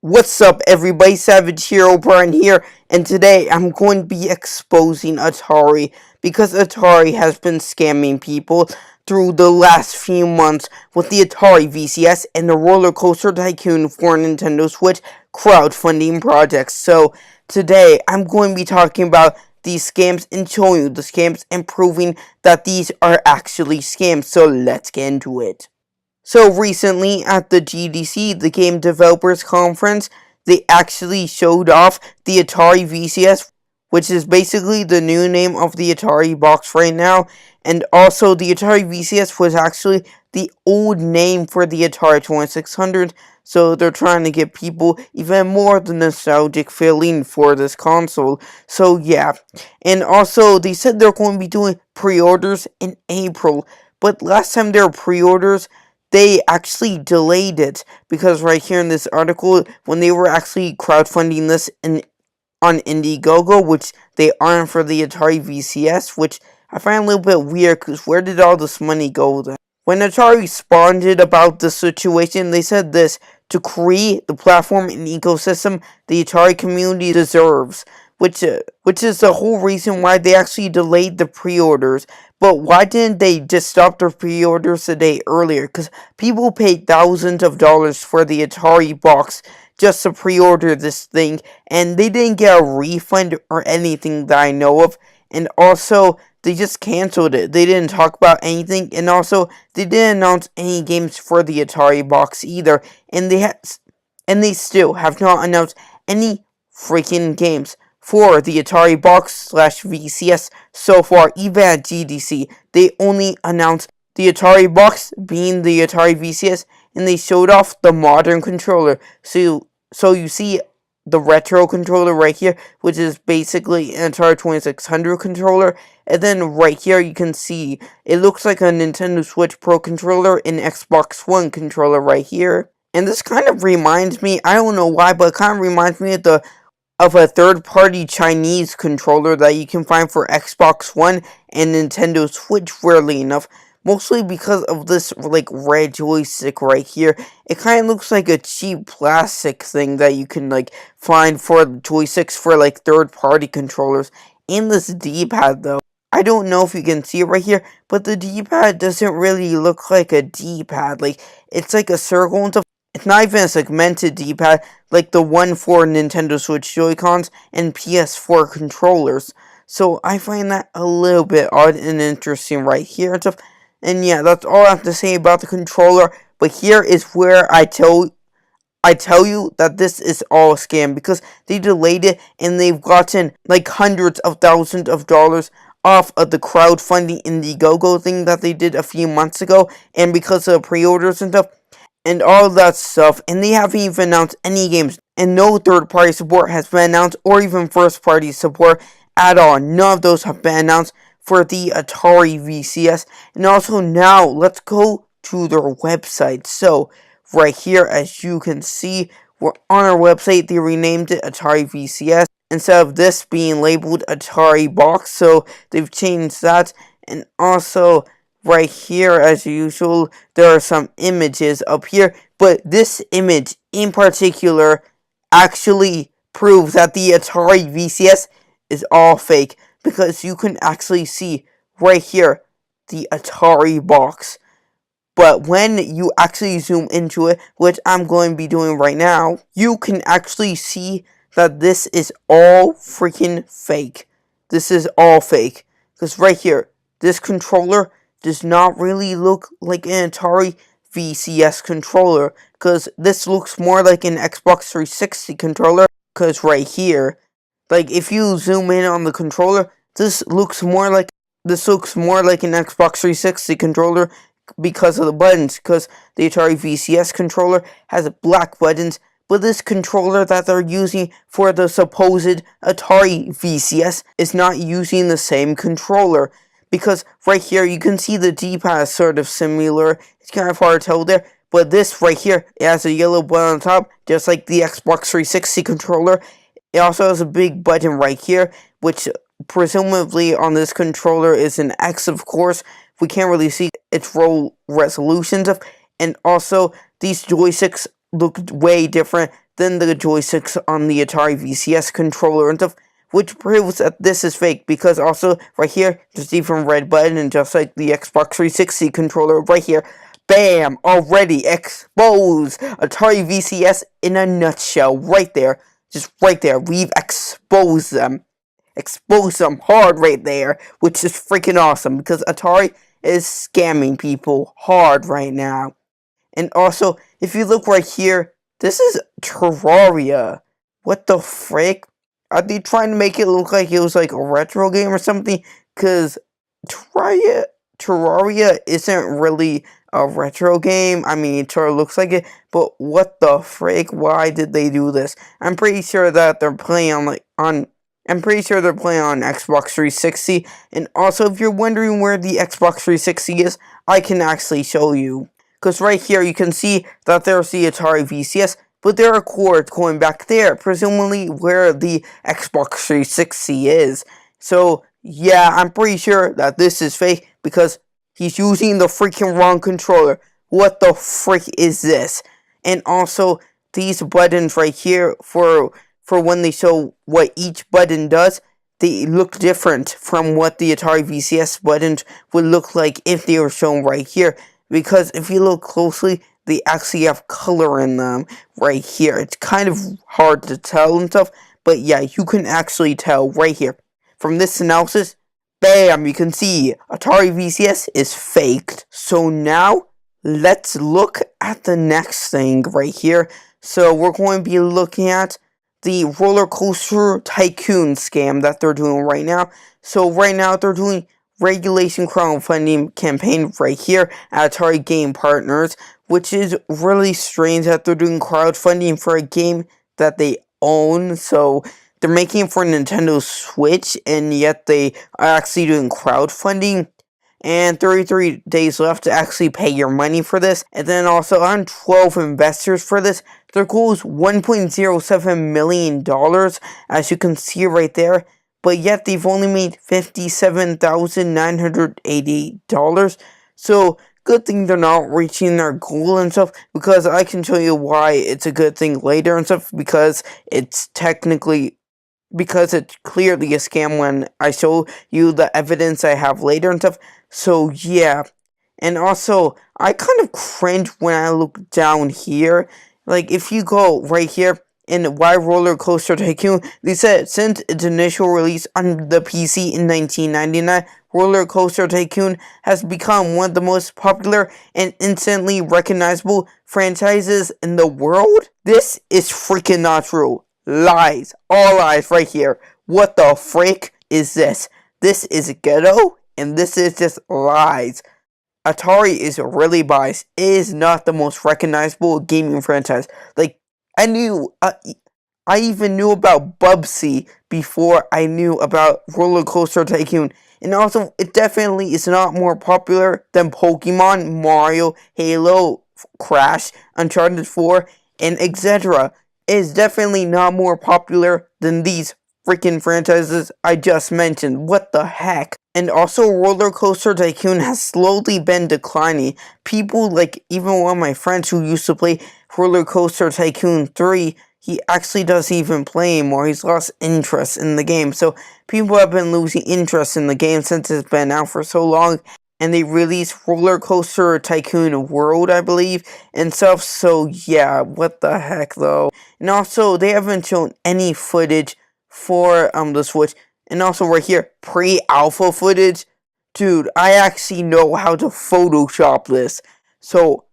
What's up everybody, Savage Hero Brian here, and today I'm going to be exposing Atari because Atari has been scamming people through the last few months with the Atari VCS and the Rollercoaster Tycoon for Nintendo Switch crowdfunding projects. So today I'm going to be talking about these scams and showing you the scams and proving that these are actually scams. So let's get into it. So recently at the GDC, the Game Developers Conference, they actually showed off the Atari VCS, which is basically the new name of the Atari Box right now. And also the Atari VCS was actually the old name for the Atari 2600. So they're trying to give people even more the nostalgic feeling for this console. So yeah. And also they said they're going to be doing pre-orders in April. But last time there were pre-orders, they actually delayed it because right here in this article, when they were actually crowdfunding this on Indiegogo, which they aren't for the Atari VCS, which I find a little bit weird because where did all this money go then? When Atari responded about the situation, they said this: to create the platform and ecosystem the Atari community deserves, which is the whole reason why they actually delayed the pre-orders. But why didn't they just stop their pre-orders a day earlier? Because people paid thousands of dollars for the Atari Box just to pre-order this thing, and they didn't get a refund or anything that I know of. And also, they just canceled it. They didn't talk about anything, and also, they didn't announce any games for the Atari Box either. And they still have not announced any freaking games for the Atari Box / VCS so far. Even at GDC, they only announced the Atari Box being the Atari VCS, and they showed off the modern controller. So you see the retro controller right here, which is basically an Atari 2600 controller, and then right here you can see it looks like a Nintendo Switch Pro controller and Xbox One controller right here. And this kind of reminds me, I don't know why, but it kind of reminds me of a third-party Chinese controller that you can find for Xbox One and Nintendo Switch, weirdly enough. Mostly because of this, like, red joystick right here. It kind of looks like a cheap plastic thing that you can, like, find for joysticks for, like, third-party controllers. And this D-pad, though. I don't know if you can see it right here, but the D-pad doesn't really look like a D-pad. Like, it's like a circle and stuff. It's not even a segmented D-pad like the one for Nintendo Switch Joy-Cons and PS4 controllers. So I find that a little bit odd and interesting right here and stuff. And yeah, that's all I have to say about the controller. But here is where I tell you that this is all a scam, because they delayed it and they've gotten like hundreds of thousands of dollars off of the crowdfunding Indiegogo thing that they did a few months ago, and because of pre-orders and stuff and all that stuff. And they haven't even announced any games, and no third-party support has been announced, or even first-party support at all. None of those have been announced for the Atari VCS. And also now, let's go to their website. So, right here, as you can see, we're on our website. They renamed it Atari VCS instead of this being labeled Atari Box. So, they've changed that. And also, right here, as usual, there are some images up here. But this image, in particular, actually proves that the Atari VCS is all fake, because you can actually see right here the Atari Box. But when you actually zoom into it, which I'm going to be doing right now, you can actually see that this is all freaking fake. This is all fake. Because right here, this controller does not really look like an Atari VCS controller, because this looks more like an Xbox 360 controller. Because right here, like, if you zoom in on the controller, this looks more like an Xbox 360 controller because of the buttons. Because the Atari VCS controller has black buttons, but this controller that they're using for the supposed Atari VCS is not using the same controller. Because right here, you can see the D-pad is sort of similar. It's kind of hard to tell there. But this right here, it has a yellow button on top, just like the Xbox 360 controller. It also has a big button right here, which presumably on this controller is an X, of course. We can't really see its roll resolutions of. And also, these joysticks look way different than the joysticks on the Atari VCS controller and stuff, which proves that this is fake, because also right here, just even red button, and just like the Xbox 360 controller right here, bam, already exposed Atari VCS in a nutshell, right there, just right there, we've exposed them hard right there, which is freaking awesome, because Atari is scamming people hard right now. And also, if you look right here, this is Terraria. What the frick? Are they trying to make it look like it was like a retro game or something? Because Terraria isn't really a retro game. I mean, it sort of looks like it, but what the frick? Why did they do this? I'm pretty sure that they're playing on Xbox 360. And also, if you're wondering where the Xbox 360 is, I can actually show you. Because right here, you can see that there's the Atari VCS, but there are cords going back there, presumably where the Xbox 360 is. So, yeah, I'm pretty sure that this is fake, because he's using the freaking wrong controller. What the frick is this? And also, these buttons right here, for when they show what each button does, they look different from what the Atari VCS buttons would look like if they were shown right here. Because if you look closely, they actually have color in them right here. It's kind of hard to tell and stuff, but yeah, you can actually tell right here. From this analysis, bam, you can see Atari VCS is faked. So now, let's look at the next thing right here. So we're going to be looking at the Rollercoaster Tycoon scam that they're doing right now. So right now, they're doing regulation crowdfunding campaign right here at Atari Game Partners, which is really strange that they're doing crowdfunding for a game that they own. So they're making it for Nintendo Switch, and yet they are actually doing crowdfunding. And 33 days left to actually pay your money for this. And then also on 12 investors for this. Their goal is $1.07 million, as you can see right there. But yet they've only made $57,988. So good thing they're not reaching their goal and stuff, because I can show you why it's a good thing later and stuff, because it's clearly a scam when I show you the evidence I have later and stuff. So yeah. And also, I kind of cringe when I look down here. Like, if you go right here in Why Rollercoaster Tycoon, they said since its initial release on the PC in 1999, Rollercoaster Tycoon has become one of the most popular and instantly recognizable franchises in the world. This is freaking not true. Lies. All lies right here. What the frick is this? This is ghetto, and this is just lies. Atari is really biased. It is not the most recognizable gaming franchise. Like, I even knew about Bubsy before I knew about Rollercoaster Tycoon. And also, it definitely is not more popular than Pokemon, Mario, Halo, Crash, Uncharted 4, and etc. It is definitely not more popular than these freaking franchises I just mentioned. What the heck? And also, Rollercoaster Tycoon has slowly been declining. People, like even one of my friends who used to play Rollercoaster Tycoon 3, he actually doesn't even play anymore. He's lost interest in the game. So people have been losing interest in the game since it's been out for so long. And they released Rollercoaster Tycoon World, I believe, and stuff. So yeah, what the heck though? And also, they haven't shown any footage for the Switch. And also right here, pre-alpha footage. Dude, I actually know how to Photoshop this. So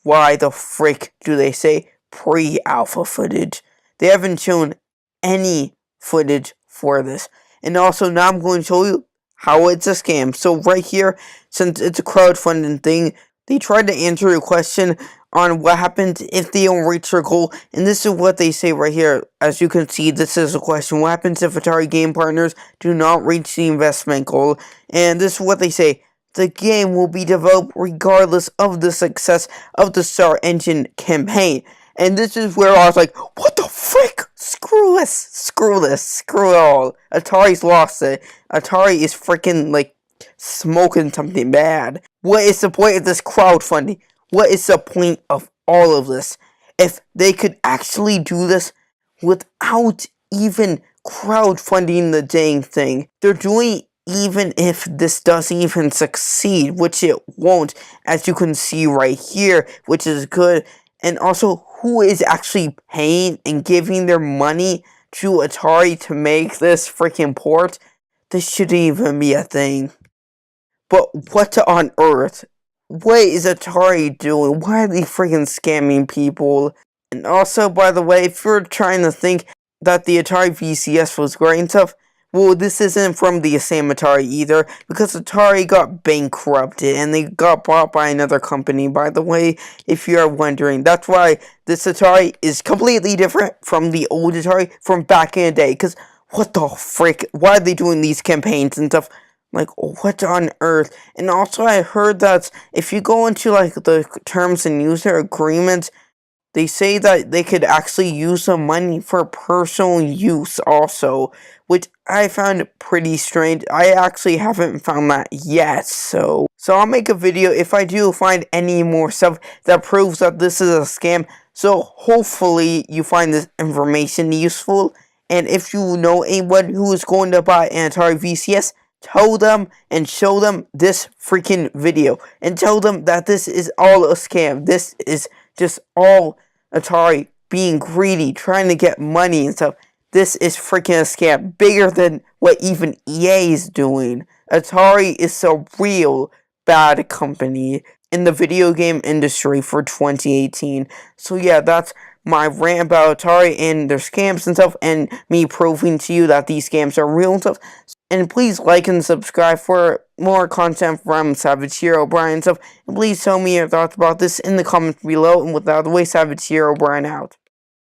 why the frick do they say pre-alpha footage? They haven't shown any footage for this. And also, now I'm going to show you how it's a scam. So right here, since it's a crowdfunding thing, they tried to answer your question on what happens if they don't reach their goal. And this is what they say right here. As you can see, this is a question. What happens if Atari Game Partners do not reach the investment goal? And this is what they say. The game will be developed regardless of the success of the Star Engine campaign. And this is where I was like, what the frick? Screw this. Screw it all. Atari's lost it. Atari is freaking, like, smoking something bad. What is the point of this crowdfunding? What is the point of all of this? if they could actually do this without even crowdfunding the dang thing. They're doing, even if this doesn't even succeed, which it won't, as you can see right here, which is good. And also, who is actually paying and giving their money to Atari to make this freaking port? This shouldn't even be a thing. But what on earth? What is Atari doing? Why are they freaking scamming people? And also, by the way, if you're trying to think that the Atari VCS was great and stuff, well, this isn't from the same Atari either, because Atari got bankrupted and they got bought by another company, by the way, if you're wondering. That's why this Atari is completely different from the old Atari from back in the day, because what the frick? Why are they doing these campaigns and stuff? Like, what on earth? And also, I heard that if you go into, like, the terms and user agreements, they say that they could actually use the money for personal use also, which I found pretty strange. I actually haven't found that yet, so I'll make a video if I do find any more stuff that proves that this is a scam. So hopefully you find this information useful, and if you know anyone who is going to buy an Atari VCS, tell them and show them this freaking video, and tell them that this is all a scam. This is just all Atari being greedy, trying to get money and stuff. This is freaking a scam, bigger than what even EA is doing. Atari is a real bad company in the video game industry for 2018. So yeah, that's my rant about Atari and their scams and stuff, and me proving to you that these scams are real and stuff. And please like and subscribe for more content from Savage Hero Brian and stuff. And please tell me your thoughts about this in the comments below. And without the way, Savage Hero Brian out.